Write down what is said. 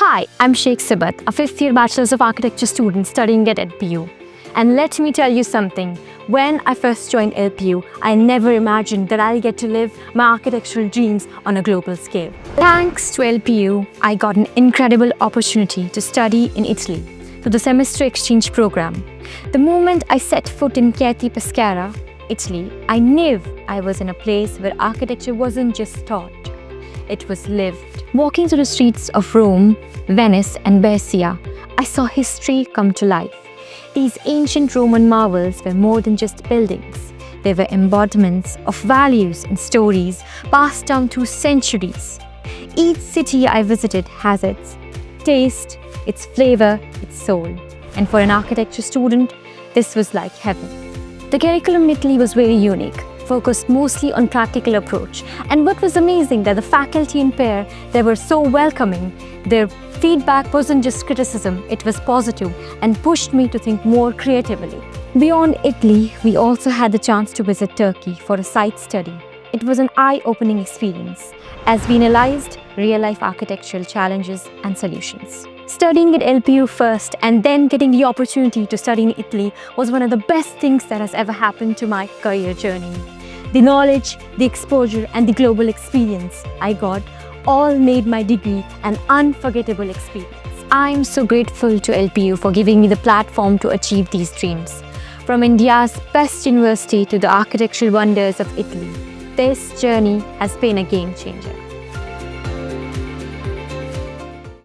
Hi, I'm Sheik Sabat, a fifth-year Bachelor of Architecture student studying at LPU. And let me tell you something, when I first joined LPU, I never imagined that I'll get to live my architectural dreams on a global scale. Thanks to LPU, I got an incredible opportunity to study in Italy through the Semester Exchange Program. The moment I set foot in Chieti Pescara, Italy, I knew I was in a place where architecture wasn't just taught, it was lived. Walking through the streets of Rome, Venice and Bursa, I saw history come to life. These ancient Roman marvels were more than just buildings. They were embodiments of values and stories passed down through centuries. Each city I visited has its taste, its flavor, its soul. And for an architecture student, this was like heaven. The curriculum in Italy was very unique, focused mostly on practical approach. And what was amazing that the faculty and pair, they were so welcoming. Their feedback wasn't just criticism, it was positive and pushed me to think more creatively. Beyond Italy, we also had the chance to visit Turkey for a site study. It was an eye-opening experience as we analyzed real-life architectural challenges and solutions. Studying at LPU first and then getting the opportunity to study in Italy was one of the best things that has ever happened to my career journey. The knowledge, the exposure and the global experience I got all made my degree an unforgettable experience. I'm so grateful to LPU for giving me the platform to achieve these dreams. From India's best university to the architectural wonders of Italy, this journey has been a game changer.